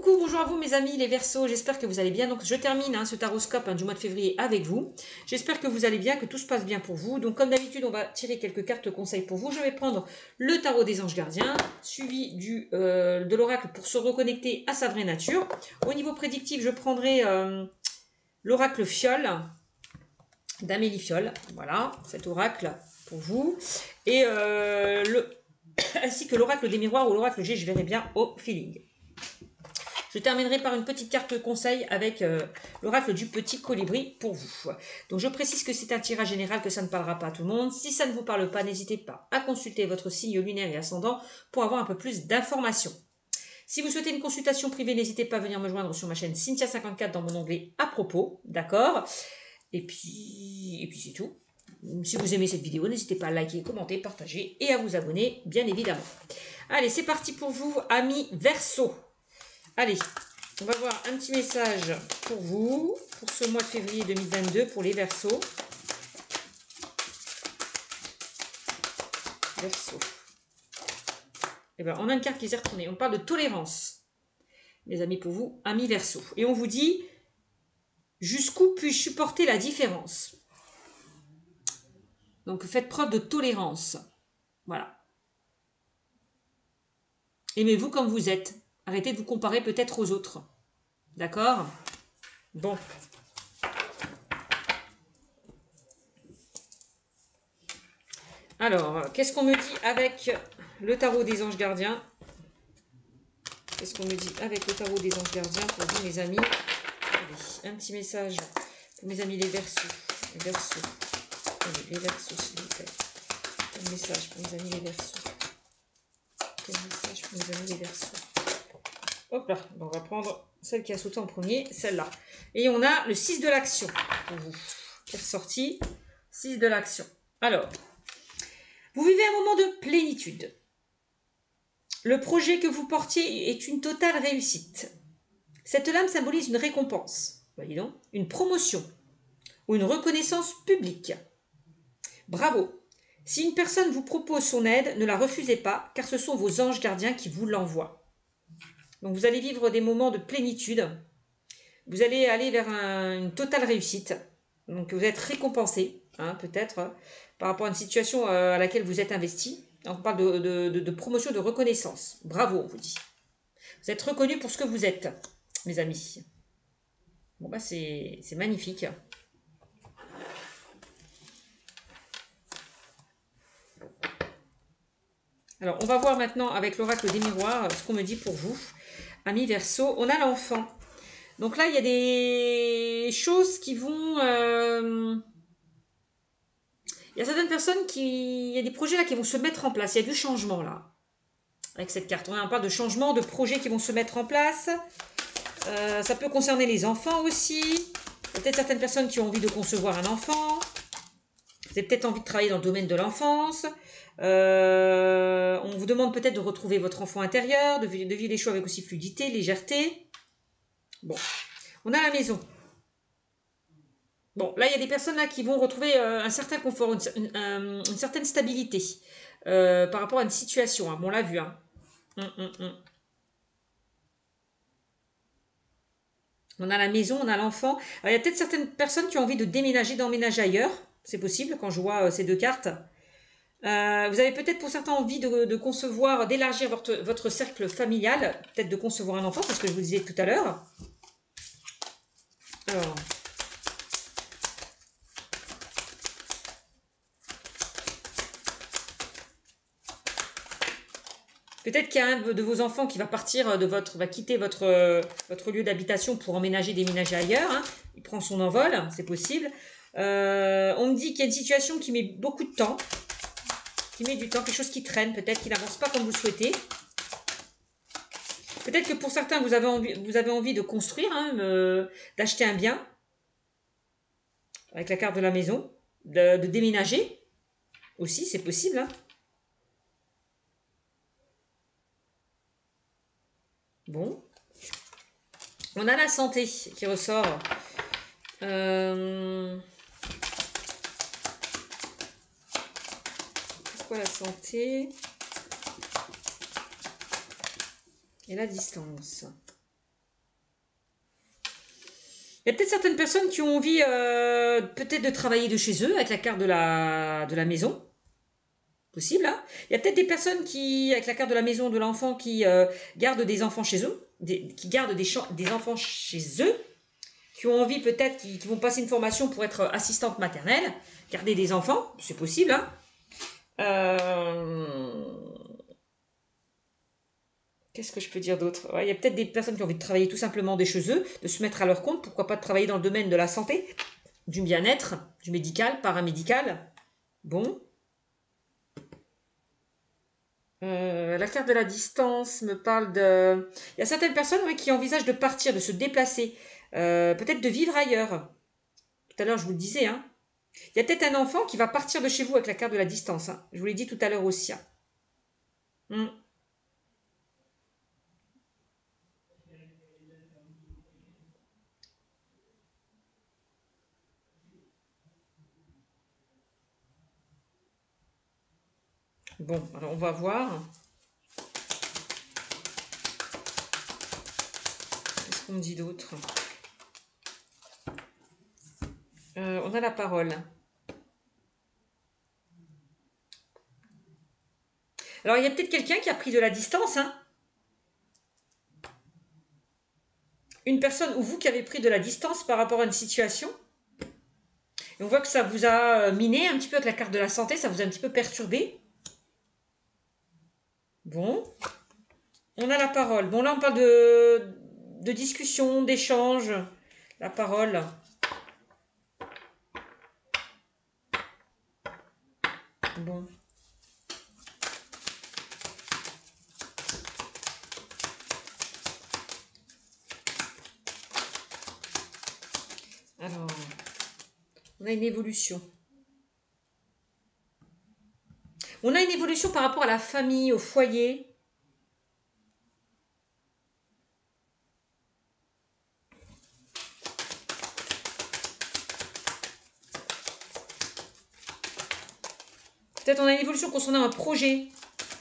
Coucou, bonjour à vous mes amis les Verseaux, j'espère que vous allez bien. Donc je termine ce taroscope du mois de février avec vous. J'espère que vous allez bien, que tout se passe bien pour vous. Donc comme d'habitude, on va tirer quelques cartes conseils pour vous. Je vais prendre le tarot des anges gardiens, suivi de l'oracle pour se reconnecter à sa vraie nature. Au niveau prédictif, je prendrai l'oracle Fiole, d'Amélie Fiole. Voilà, cet oracle pour vous. Et ainsi que l'oracle des miroirs ou l'oracle G, je verrai bien au feeling. Je terminerai par une petite carte conseil avec l'oracle du petit colibri pour vous. Donc je précise que c'est un tirage général, que ça ne parlera pas à tout le monde. Si ça ne vous parle pas, n'hésitez pas à consulter votre signe lunaire et ascendant pour avoir un peu plus d'informations. Si vous souhaitez une consultation privée, n'hésitez pas à venir me joindre sur ma chaîne Cynthia54 dans mon onglet à propos, d'accord? Et puis c'est tout. Si vous aimez cette vidéo, n'hésitez pas à liker, commenter, partager et à vous abonner, bien évidemment. Allez, c'est parti pour vous, amis Verseaux. Allez, on va voir un petit message pour vous, pour ce mois de février 2022, pour les Verseaux. Verseaux. Et bien, on a une carte qui s'est retournée. On parle de tolérance, mes amis, pour vous, amis Verseaux. Et on vous dit, jusqu'où puis-je supporter la différence? Donc, faites preuve de tolérance. Voilà. Aimez-vous comme vous êtes. Arrêtez de vous comparer peut-être aux autres. D'accord? Bon. Alors, qu'est-ce qu'on me dit avec le tarot des anges gardiens? Qu'est-ce qu'on me dit avec le tarot des anges gardiens pour vous, mes amis? Allez, un petit message pour mes amis les Verseaux. Les Verseaux. Allez, les Verseaux, s'il vous plaît. Quel message pour mes amis les Verseaux? Quel message pour mes amis les Verseaux? Hop là, on va prendre celle qui a sauté en premier, celle-là. Et on a le 6 de l'action pour vous, qui est ressorti. 6 de l'action. Alors, vous vivez un moment de plénitude. Le projet que vous portiez est une totale réussite. Cette lame symbolise une récompense, voyez donc, une promotion ou une reconnaissance publique. Bravo! Si une personne vous propose son aide, ne la refusez pas, car ce sont vos anges gardiens qui vous l'envoient. Donc vous allez vivre des moments de plénitude. Vous allez aller vers une totale réussite. Donc vous êtes récompensé, hein, peut-être, par rapport à une situation à laquelle vous êtes investi. Donc on parle de promotion, de reconnaissance. Bravo, on vous dit. Vous êtes reconnu pour ce que vous êtes, mes amis. Bon, bah c'est magnifique. Alors, on va voir maintenant avec l'oracle des miroirs ce qu'on me dit pour vous, amis Verseaux. On a l'enfant. Donc là, il y a des choses qui vont... Il y a certaines personnes il y a des projets là qui vont se mettre en place. Il y a du changement là. Avec cette carte, on parle de changement, de projets qui vont se mettre en place. Ça peut concerner les enfants aussi. Peut-être certaines personnes qui ont envie de concevoir un enfant. Vous avez peut-être envie de travailler dans le domaine de l'enfance. On vous demande peut-être de retrouver votre enfant intérieur, de vivre les choses avec aussi fluidité, légèreté. Bon, on a la maison. Bon, là, il y a des personnes là qui vont retrouver un certain confort, une certaine stabilité par rapport à une situation. Hein. Bon, on l'a vu. Hein. On a la maison, on a l'enfant. Il y a peut-être certaines personnes qui ont envie de déménager, d'emménager ailleurs. C'est possible quand je vois ces deux cartes. Vous avez peut-être pour certains envie de concevoir, d'élargir votre cercle familial. Peut-être de concevoir un enfant, c'est ce que je vous disais tout à l'heure. Alors... Peut-être qu'il y a un de vos enfants qui va partir va quitter votre lieu d'habitation pour emménager, déménager ailleurs. Hein. Il prend son envol, c'est possible. On me dit qu'il y a une situation qui met beaucoup de temps, qui met du temps, quelque chose qui traîne, peut-être qu'il n'avance pas comme vous le souhaitez. Peut-être que pour certains, vous avez envie de construire, hein, d'acheter un bien, avec la carte de la maison, de déménager, aussi, c'est possible, hein. Bon. On a la santé qui ressort. C'est quoi la santé? Et la distance. Il y a peut-être certaines personnes qui ont envie peut-être de travailler de chez eux avec la carte de la maison. Possible, hein. Il y a peut-être des personnes qui, avec la carte de la maison de l'enfant, qui gardent des enfants chez eux, qui gardent des enfants chez eux, qui ont envie peut-être, qui vont passer une formation pour être assistante maternelle, garder des enfants, c'est possible, hein. Qu'est-ce que je peux dire d'autre? Ouais, il y a peut-être des personnes qui ont envie de travailler tout simplement de chez eux, de se mettre à leur compte, pourquoi pas de travailler dans le domaine de la santé, du bien-être, du médical, paramédical. Bon. La carte de la distance me parle de... Il y a certaines personnes ouais, qui envisagent de partir, de se déplacer, peut-être de vivre ailleurs. Tout à l'heure, je vous le disais. Hein. Il y a peut-être un enfant qui va partir de chez vous avec la carte de la distance. Hein. Je vous l'ai dit tout à l'heure aussi. Hein. Hmm. Bon, alors on va voir. Qu'est-ce qu'on me dit d'autre? On a la parole. Alors, il y a peut-être quelqu'un qui a pris de la distance. Hein. Une personne ou vous qui avez pris de la distance par rapport à une situation. Et on voit que ça vous a miné un petit peu avec la carte de la santé, ça vous a un petit peu perturbé. Bon. On a la parole. Bon, là, on parle de discussion, d'échange. La parole. Bon. Alors, on a une évolution. On a une évolution par rapport à la famille, au foyer. Peut-être on a une évolution concernant un projet.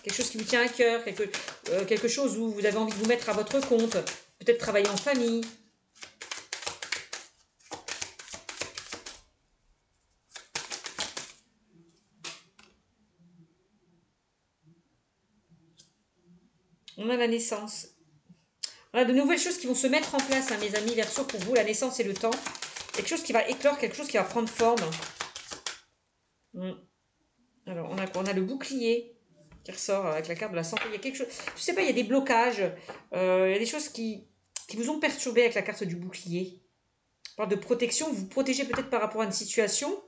Quelque chose qui vous tient à cœur. Quelque chose où vous avez envie de vous mettre à votre compte. Peut-être travailler en famille. On a la naissance. On a de nouvelles choses qui vont se mettre en place, hein, mes amis Verseau, pour vous, la naissance et le temps. Quelque chose qui va éclore, quelque chose qui va prendre forme. Alors, on a le bouclier qui ressort avec la carte de la santé. Il y a quelque chose, je sais pas, il y a des blocages. Il y a des choses qui vous ont perturbé avec la carte du bouclier. On parle de protection, vous vous protégez peut-être par rapport à une situation.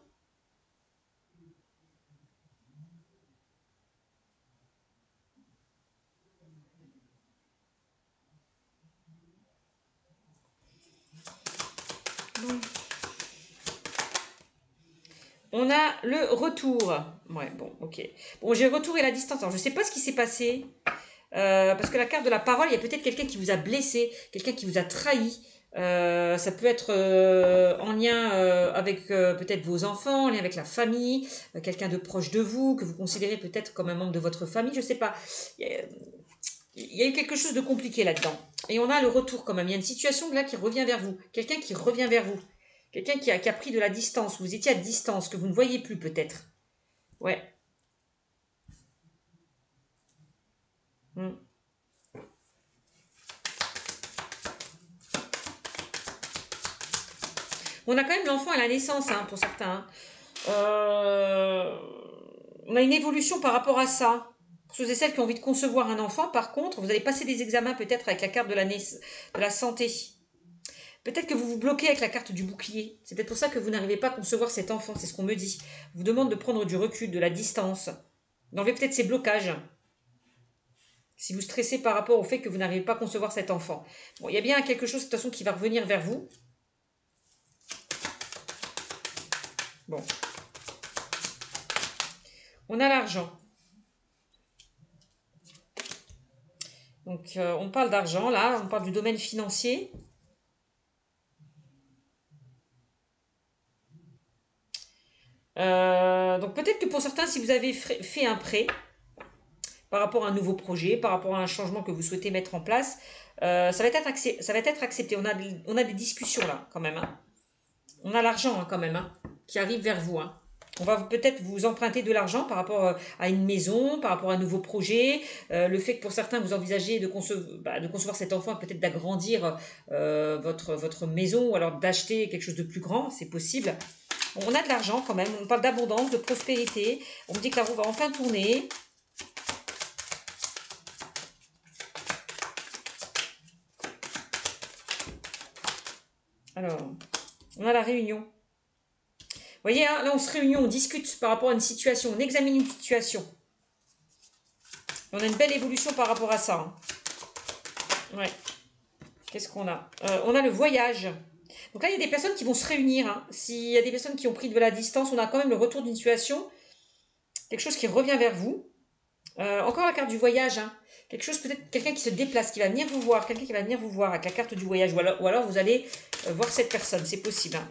On a le retour. Ouais, bon, ok. Bon, j'ai le retour et la distance. Alors, je ne sais pas ce qui s'est passé. Parce que la carte de la parole, il y a peut-être quelqu'un qui vous a blessé, quelqu'un qui vous a trahi. Ça peut être en lien avec peut-être vos enfants, en lien avec la famille, quelqu'un de proche de vous, que vous considérez peut-être comme un membre de votre famille, je ne sais pas. Il y a eu quelque chose de compliqué là-dedans. Et on a le retour quand même. Il y a une situation là qui revient vers vous. Quelqu'un qui revient vers vous. Quelqu'un qui a pris de la distance. Vous étiez à distance, que vous ne voyez plus peut-être. Ouais. Hmm. On a quand même l'enfant à la naissance, hein, pour certains. On a une évolution par rapport à ça. Pour ceux et celles qui ont envie de concevoir un enfant, par contre, vous allez passer des examens peut-être avec la carte de la santé. Peut-être que vous vous bloquez avec la carte du bouclier. C'est peut-être pour ça que vous n'arrivez pas à concevoir cet enfant, c'est ce qu'on me dit. On vous demande de prendre du recul, de la distance, d'enlever peut-être ces blocages. Si vous stressez par rapport au fait que vous n'arrivez pas à concevoir cet enfant. Bon, il y a bien quelque chose de toute façon qui va revenir vers vous. Bon. On a l'argent. Donc, on parle d'argent, là, on parle du domaine financier. Donc, peut-être que pour certains, si vous avez fait un prêt par rapport à un nouveau projet, par rapport à un changement que vous souhaitez mettre en place, ça va être accepté. On a des discussions là, quand même. Hein. On a l'argent hein, quand même, hein, qui arrive vers vous. Hein. On va peut-être vous emprunter de l'argent par rapport à une maison, par rapport à un nouveau projet. Le fait que pour certains, vous envisagez de concevoir cet enfant, peut-être d'agrandir votre maison ou alors d'acheter quelque chose de plus grand, c'est possible. On a de l'argent quand même, on parle d'abondance, de prospérité. On me dit que la roue va enfin tourner. Alors, on a la réunion. Vous voyez, hein, là on se réunit, on discute par rapport à une situation, on examine une situation. On a une belle évolution par rapport à ça. Hein. Ouais. Qu'est-ce qu'on a on a le voyage. Donc là, il y a des personnes qui vont se réunir. Hein. S'il y a des personnes qui ont pris de la distance, on a quand même le retour d'une situation. Quelque chose qui revient vers vous. Encore la carte du voyage. Hein. Quelque chose, peut-être quelqu'un qui se déplace, qui va venir vous voir. Quelqu'un qui va venir vous voir avec la carte du voyage. Ou alors vous allez voir cette personne. C'est possible. Hein.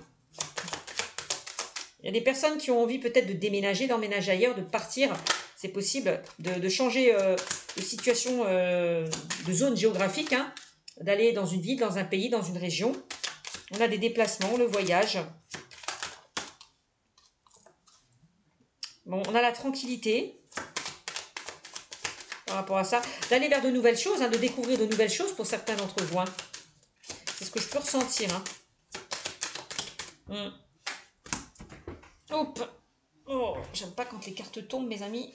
Il y a des personnes qui ont envie peut-être de déménager, d'emménager ailleurs, de partir. C'est possible de changer de situation, de zone géographique. Hein. D'aller dans une ville, dans un pays, dans une région. On a des déplacements, le voyage. Bon, on a la tranquillité par rapport à ça. D'aller vers de nouvelles choses, hein, de découvrir de nouvelles choses pour certains d'entre vous. Hein. C'est ce que je peux ressentir. Hein. Hop. Oh, j'aime pas quand les cartes tombent, mes amis.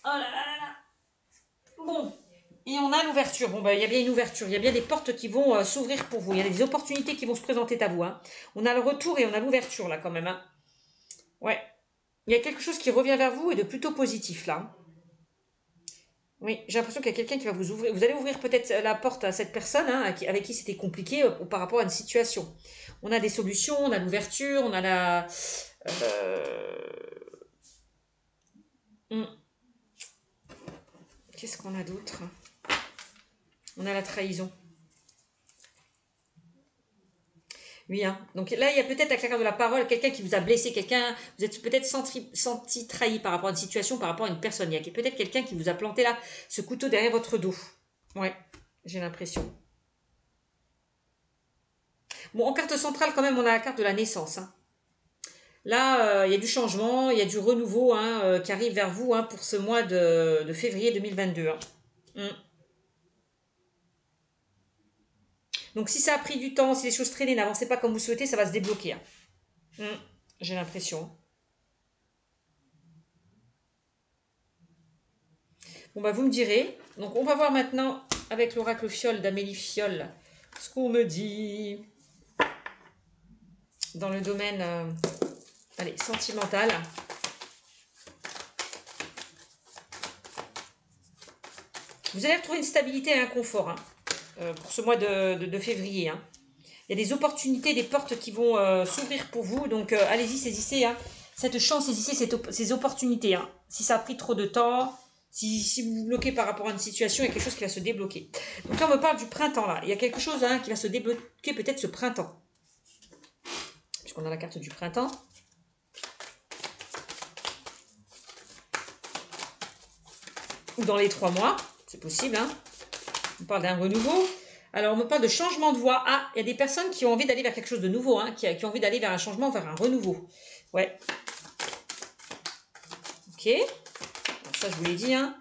Oh là là là là. Bon. Et on a l'ouverture. Bon, ben, il y a bien une ouverture. Il y a bien des portes qui vont s'ouvrir pour vous. Il y a des opportunités qui vont se présenter à vous. Hein. On a le retour et on a l'ouverture, là, quand même. Hein. Ouais. Il y a quelque chose qui revient vers vous et de plutôt positif, là. Oui, j'ai l'impression qu'il y a quelqu'un qui va vous ouvrir. Vous allez ouvrir peut-être la porte à cette personne hein, avec qui c'était compliqué par rapport à une situation. On a des solutions, on a l'ouverture, on a la... Qu'est-ce qu'on a d'autre? On a la trahison. Oui, hein. Donc là, il y a peut-être avec la carte de la parole, quelqu'un qui vous a blessé, quelqu'un, vous êtes peut-être senti trahi par rapport à une situation, par rapport à une personne. Il y a peut-être quelqu'un qui vous a planté là, ce couteau derrière votre dos. Ouais, j'ai l'impression. Bon, en carte centrale, quand même, on a la carte de la naissance. Hein. Là, il y a du changement, il y a du renouveau hein, qui arrive vers vous hein, pour ce mois de février 2022. Hein. Donc, si ça a pris du temps, si les choses traînaient, n'avancez pas comme vous souhaitez, ça va se débloquer. Hein. J'ai l'impression. Bon, bah, vous me direz. Donc, on va voir maintenant, avec l'oracle Fiole d'Amélie Fiole, ce qu'on me dit dans le domaine allez, sentimental. Vous allez retrouver une stabilité et un confort hein, pour ce mois de février. Hein. Il y a des opportunités, des portes qui vont s'ouvrir pour vous. Donc, allez-y, saisissez hein, cette chance, saisissez ces opportunités. Hein. Si ça a pris trop de temps, si vous vous bloquez par rapport à une situation, il y a quelque chose qui va se débloquer. Donc là, on me parle du printemps. Là. Il y a quelque chose hein, qui va se débloquer peut-être ce printemps. Puisqu'on a la carte du printemps. Ou dans les 3 mois. C'est possible. Hein. On parle d'un renouveau. Alors, on me parle de changement de voie. Ah, il y a des personnes qui ont envie d'aller vers quelque chose de nouveau, hein, qui ont envie d'aller vers un changement, vers un renouveau. Ouais. Ok. Alors, ça, je vous l'ai dit. Hein.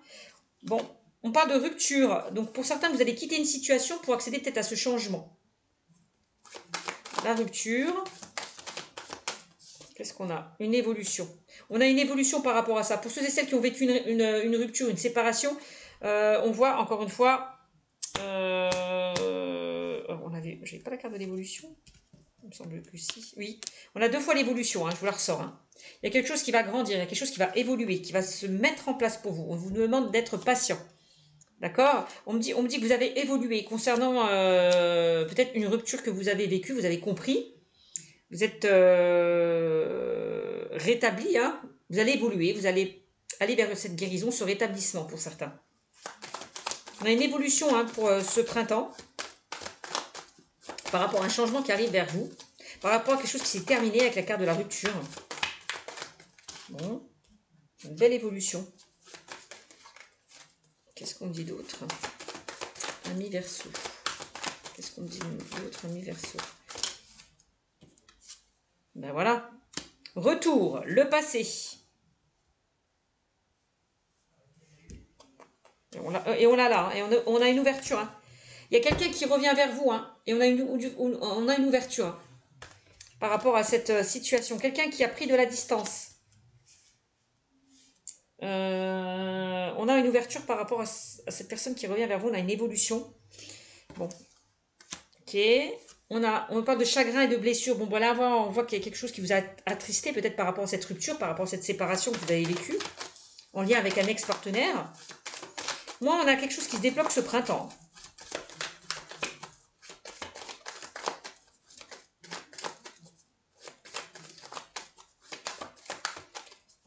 Bon, on parle de rupture. Donc, pour certains, vous allez quitter une situation pour accéder peut-être à ce changement. La rupture. Qu'est-ce qu'on a? Une évolution. On a une évolution par rapport à ça. Pour ceux et celles qui ont vécu une rupture, une séparation, on voit encore une fois... j'avais pas la carte de l'évolution. Il me semble que si. Oui. On a 2 fois l'évolution, hein, je vous la ressors. Hein. Il y a quelque chose qui va grandir, il y a quelque chose qui va évoluer, qui va se mettre en place pour vous. On vous demande d'être patient. D'accord? On me dit que vous avez évolué concernant peut-être une rupture que vous avez vécue, vous avez compris. Vous êtes rétabli, hein. Vous allez évoluer, vous allez aller vers cette guérison, ce rétablissement pour certains. On a une évolution hein, pour ce printemps. Par rapport à un changement qui arrive vers vous, par rapport à quelque chose qui s'est terminé avec la carte de la rupture. Bon, une belle évolution. Qu'est-ce qu'on dit d'autre? Ami Verseau. Qu'est-ce qu'on dit de votre ami Verseau? Ben voilà. Retour, le passé. Et on l'a là, hein, et on a une ouverture. Hein. Il y a quelqu'un qui revient vers vous, hein, et on a une ouverture hein, par rapport à cette situation. Quelqu'un qui a pris de la distance. On a une ouverture par rapport à cette personne qui revient vers vous. On a une évolution. Bon. Ok. On parle de chagrin et de blessure. Bon, voilà, on voit qu'il y a quelque chose qui vous a attristé, peut-être par rapport à cette rupture, par rapport à cette séparation que vous avez vécue, en lien avec un ex-partenaire. Moi, on a quelque chose qui se débloque ce printemps.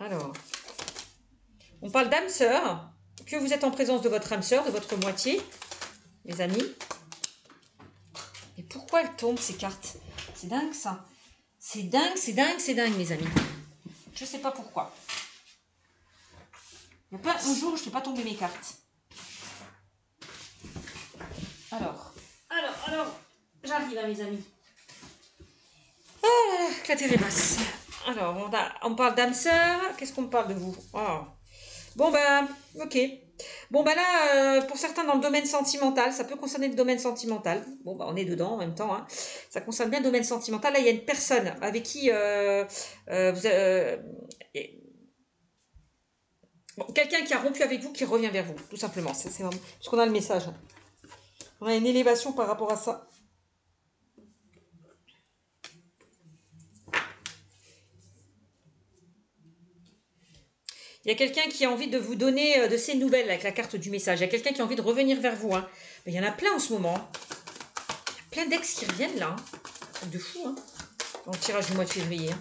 Alors, on parle d'âme sœur, que vous êtes en présence de votre âme sœur, de votre moitié, mes amis. Et pourquoi elles tombent, ces cartes? C'est dingue, ça. C'est dingue, c'est dingue, c'est dingue, mes amis. Je ne sais pas pourquoi. Il y a pas un jour où je ne fais pas tomber mes cartes. Alors, j'arrive, hein, mes amis. Ah, la terre est basse. Alors, on parle d'âme sœur. Qu'est-ce qu'on parle de vous? Oh. Bon, ben, ok. Bon, ben là, pour certains, dans le domaine sentimental, ça peut concerner le domaine sentimental. Bon, ben, on est dedans en même temps. Hein. Ça concerne bien le domaine sentimental. Là, il y a une personne avec qui bon, quelqu'un qui a rompu avec vous, qui revient vers vous, tout simplement. C'est vraiment... Parce qu'on a le message. On a une élévation par rapport à ça. Il y a quelqu'un qui a envie de vous donner de ses nouvelles avec la carte du message. Il y a quelqu'un qui a envie de revenir vers vous. Hein. Mais il y en a plein en ce moment. Il y a plein d'ex qui reviennent là. Hein. De fou, hein. Dans le tirage du mois de février. Hein.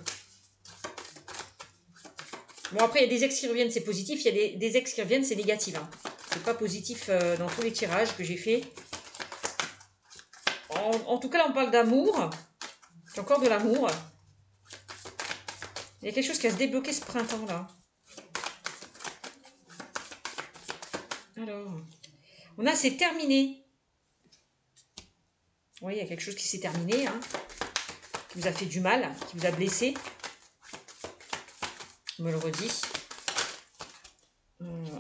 Bon, après, il y a des ex qui reviennent, c'est positif. Il y a des ex qui reviennent, c'est négatif. Hein. C'est pas positif dans tous les tirages que j'ai fait. En tout cas, là, on parle d'amour. C'est encore de l'amour. Il y a quelque chose qui a se débloqué ce printemps-là. Alors, on a c'est terminé. Oui, il y a quelque chose qui s'est terminé, hein, qui vous a fait du mal, qui vous a blessé. On me le redit.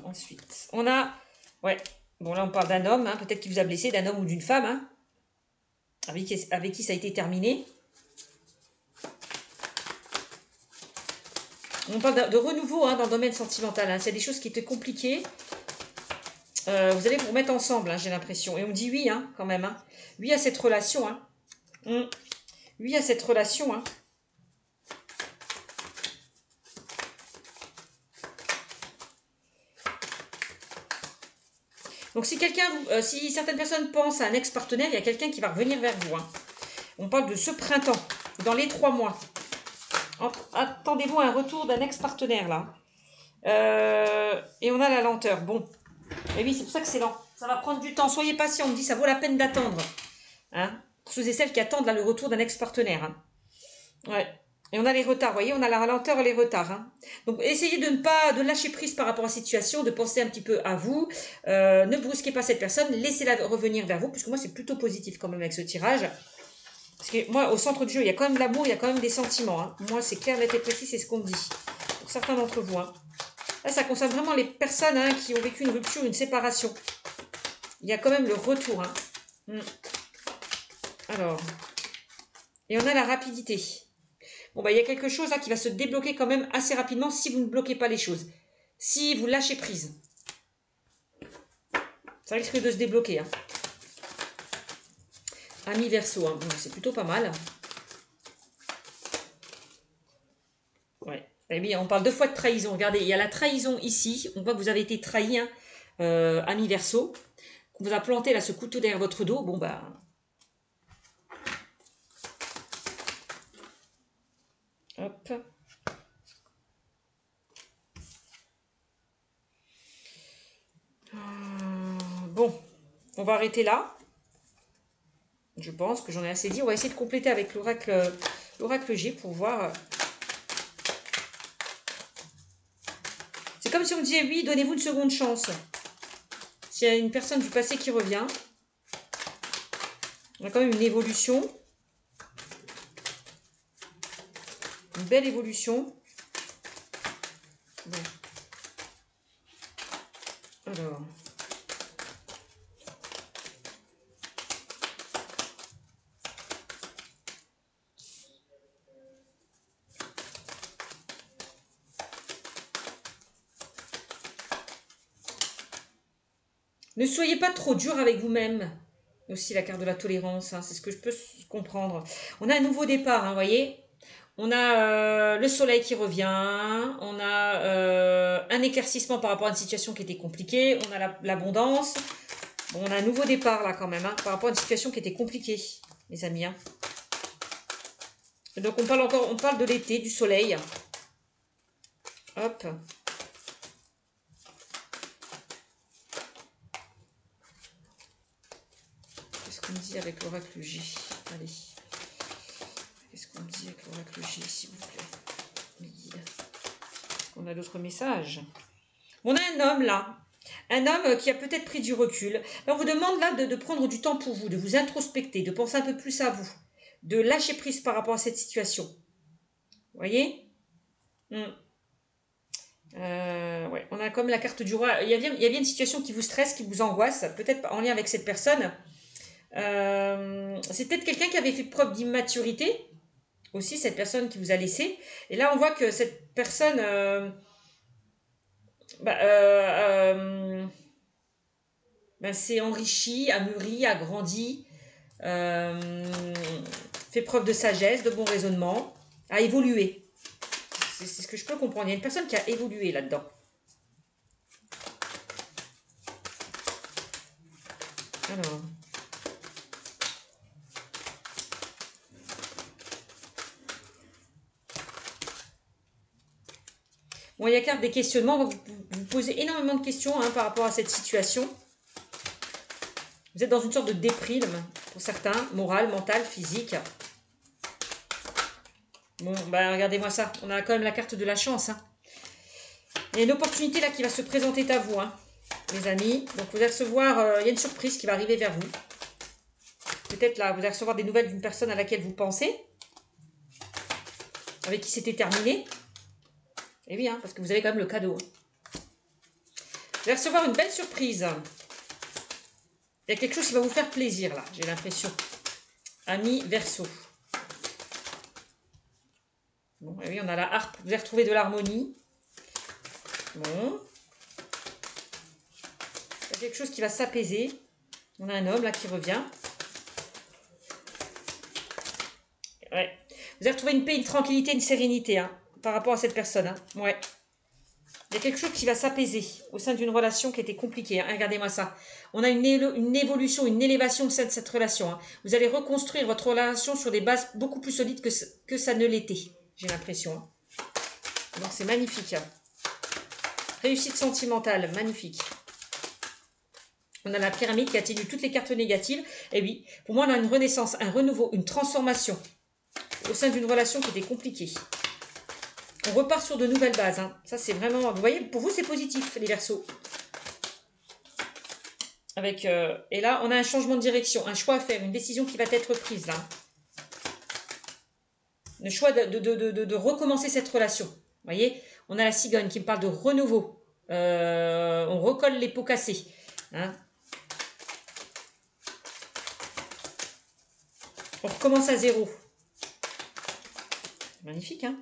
Ensuite, on a... Ouais, bon là on parle d'un homme, hein, peut-être qui vous a blessé, d'un homme ou d'une femme, hein, avec qui ça a été terminé. On parle de renouveau hein, dans le domaine sentimental. Hein. C'est des choses qui étaient compliquées. Vous allez vous remettre ensemble, hein, j'ai l'impression. Et on dit oui, hein, quand même. Hein. Oui à cette relation. Hein. Oui à cette relation. Hein. Donc si si certaines personnes pensent à un ex-partenaire, il y a quelqu'un qui va revenir vers vous. Hein. On parle de ce printemps, dans les 3 mois. Attendez-vous à un retour d'un ex-partenaire là. Et on a la lenteur. Bon. Et oui, c'est pour ça que c'est lent. Ça va prendre du temps. Soyez patient. On me dit ça vaut la peine d'attendre. Hein, pour ceux et celles qui attendent là, le retour d'un ex-partenaire. Hein. Ouais. Et on a les retards. Vous voyez, on a la lenteur et les retards. Hein. Donc, essayez de ne pas lâcher prise par rapport à la situation, de penser un petit peu à vous. Ne brusquez pas cette personne. Laissez-la revenir vers vous. Puisque moi, c'est plutôt positif quand même avec ce tirage. Parce que moi, au centre du jeu, il y a quand même de l'amour, il y a quand même des sentiments. Hein. Moi, c'est clair, net et précis, c'est ce qu'on me dit. Pour certains d'entre vous. Hein. Là, ça concerne vraiment les personnes hein, qui ont vécu une rupture, une séparation. Il y a quand même le retour. Hein. Alors. Et on a la rapidité. Bon, bah, il y a quelque chose là qui va se débloquer quand même assez rapidement si vous ne bloquez pas les choses. Si vous lâchez prise. Ça risque de se débloquer. Hein. Ami Verseau, hein. Bon, c'est plutôt pas mal. Ouais. Eh bien, on parle 2 fois de trahison. Regardez, il y a la trahison ici. On voit que vous avez été trahi, hein, ami Verseau. Qu'on vous a planté là ce couteau derrière votre dos. Bon, bah... Hop. Bon, on va arrêter là. Je pense que j'en ai assez dit. On va essayer de compléter avec l'oracle G pour voir. C'est comme si on me disait oui, donnez-vous une seconde chance. S'il y a une personne du passé qui revient. On a quand même une évolution. Une belle évolution. Bon. Alors. Ne soyez pas trop dur avec vous-même. Aussi la carte de la tolérance, hein, c'est ce que je peux comprendre. On a un nouveau départ, vous voyez. On a le soleil qui revient. On a un éclaircissement par rapport à une situation qui était compliquée. On a l'abondance. Bon, on a un nouveau départ là quand même, hein, par rapport à une situation qui était compliquée, mes amis. Hein. Donc on parle de l'été, du soleil. Hop. Qu'est-ce qu'on me dit avec l'oracle J? Allez. Qu'est-ce qu'on me dit avec l'oracle J, s'il vous plaît? Mes guides. On a d'autres messages. On a un homme là. Un homme qui a peut-être pris du recul. On vous demande là de prendre du temps pour vous, de vous introspecter, de penser un peu plus à vous, de lâcher prise par rapport à cette situation. Vous voyez? Ouais, on a comme la carte du roi. Il y a bien une situation qui vous stresse, qui vous angoisse, peut-être en lien avec cette personne. C'est peut-être quelqu'un qui avait fait preuve d'immaturité, aussi, cette personne qui vous a laissé. Et là, on voit que cette personne s'est enrichie, a mûri, a grandi, fait preuve de sagesse, de bon raisonnement, a évolué. C'est ce que je peux comprendre. Il y a une personne qui a évolué là-dedans. Alors. Bon, il y a carte des questionnements. Vous posez énormément de questions hein, par rapport à cette situation. Vous êtes dans une sorte de déprime, pour certains, morale, mentale, physique. Bon, bah regardez-moi ça. On a quand même la carte de la chance. Hein. Il y a une opportunité là qui va se présenter à vous, hein, mes amis. Donc vous allez recevoir, il y a une surprise qui va arriver vers vous. Peut-être là, vous allez recevoir des nouvelles d'une personne à laquelle vous pensez. Avec qui c'était terminé. Et oui, hein, parce que vous avez quand même le cadeau. Hein. Vous allez recevoir une belle surprise. Il y a quelque chose qui va vous faire plaisir, là, j'ai l'impression. Ami Verseau. Bon, et oui, on a la harpe. Vous allez retrouver de l'harmonie. Bon. Il y a quelque chose qui va s'apaiser. On a un homme, là, qui revient. Ouais. Vous allez retrouver une paix, une tranquillité, une sérénité, hein, par rapport à cette personne. Hein. Ouais. Il y a quelque chose qui va s'apaiser au sein d'une relation qui était compliquée. Hein. Regardez-moi ça. On a une évolution, une élévation au sein de cette relation. Hein. Vous allez reconstruire votre relation sur des bases beaucoup plus solides que ça ne l'était. J'ai l'impression. Hein. Donc c'est magnifique. Hein. Réussite sentimentale, magnifique. On a la pyramide qui atténue toutes les cartes négatives. Et oui, pour moi, on a une renaissance, un renouveau, une transformation au sein d'une relation qui était compliquée. On repart sur de nouvelles bases. Hein. Ça, c'est vraiment... Vous voyez, pour vous, c'est positif, les Verseaux. Avec, et là, on a un changement de direction, un choix à faire, une décision qui va être prise, là. Le choix de recommencer cette relation. Vous voyez, on a la cigogne qui me parle de renouveau. On recolle les pots cassés. Hein. On recommence à zéro. Magnifique, hein.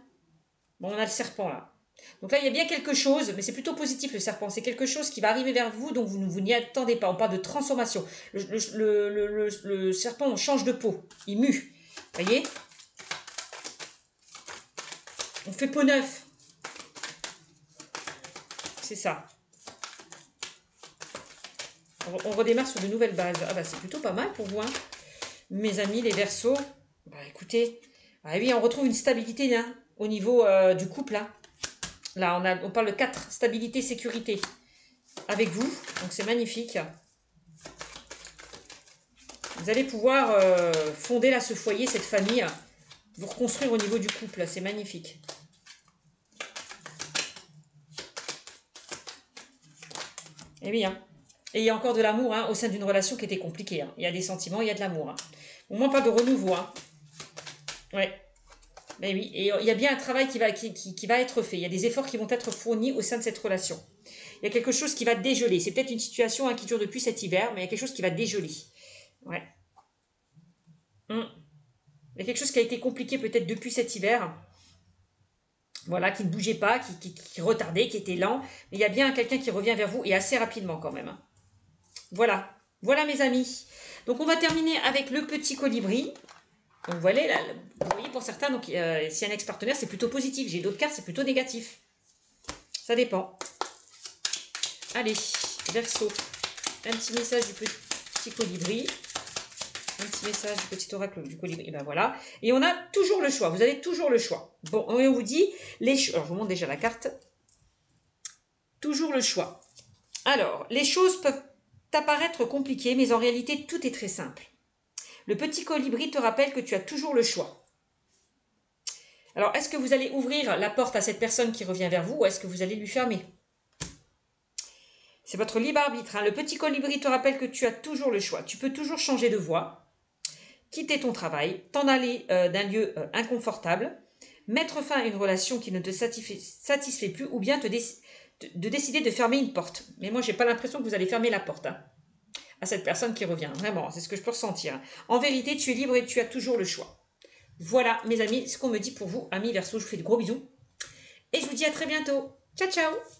Bon, on a le serpent, là. Donc là, il y a bien quelque chose, mais c'est plutôt positif, le serpent. C'est quelque chose qui va arriver vers vous, donc vous n'y attendez pas. On parle de transformation. Le serpent, on change de peau. Il mue. Vous voyez? On fait peau neuf. C'est ça. On redémarre sur de nouvelles bases. Ah bah, c'est plutôt pas mal pour vous, hein. Mes amis, les Verseaux. Bah, écoutez. Ah oui, on retrouve une stabilité, hein, au niveau du couple, hein. Là, on parle de 4, stabilité, sécurité, avec vous. Donc, c'est magnifique. Vous allez pouvoir fonder là ce foyer, cette famille, vous reconstruire au niveau du couple. C'est magnifique. Et oui, hein. Et il y a encore de l'amour hein, au sein d'une relation qui était compliquée. Hein. Il y a des sentiments, il y a de l'amour. Hein. Au moins pas de renouveau. Hein. Ouais. Mais oui, et il y a bien un travail qui va être fait. Il y a des efforts qui vont être fournis au sein de cette relation. Il y a quelque chose qui va dégeler. C'est peut-être une situation qui dure depuis cet hiver, mais il y a quelque chose qui va dégeler. Ouais. Il y a quelque chose qui a été compliqué peut-être depuis cet hiver. Voilà, qui ne bougeait pas, qui retardait, qui était lent. Mais il y a bien quelqu'un qui revient vers vous et assez rapidement quand même. Voilà. Voilà mes amis. Donc on va terminer avec le petit colibri. Donc voilà, là, vous voyez pour certains, donc, si un ex-partenaire, c'est plutôt positif. J'ai d'autres cartes, c'est plutôt négatif. Ça dépend. Allez, Verseau. Un petit message du petit colibri. Un petit message du petit oracle du colibri. Et ben voilà. Et on a toujours le choix. Vous avez toujours le choix. Bon, et on vous dit les choses. Alors, je vous montre déjà la carte. Toujours le choix. Alors, les choses peuvent apparaître compliquées, mais en réalité, tout est très simple. Le petit colibri te rappelle que tu as toujours le choix. Alors, est-ce que vous allez ouvrir la porte à cette personne qui revient vers vous ou est-ce que vous allez lui fermer? C'est votre libre arbitre. Hein. Le petit colibri te rappelle que tu as toujours le choix. Tu peux toujours changer de voie, quitter ton travail, t'en aller d'un lieu inconfortable, mettre fin à une relation qui ne te satisfait plus ou bien de décider de fermer une porte. Mais moi, je n'ai pas l'impression que vous allez fermer la porte à cette personne qui revient. Vraiment, c'est ce que je peux ressentir. En vérité, tu es libre et tu as toujours le choix. Voilà, mes amis, ce qu'on me dit pour vous, amis Verseau. Je vous fais de gros bisous. Et je vous dis à très bientôt. Ciao, ciao!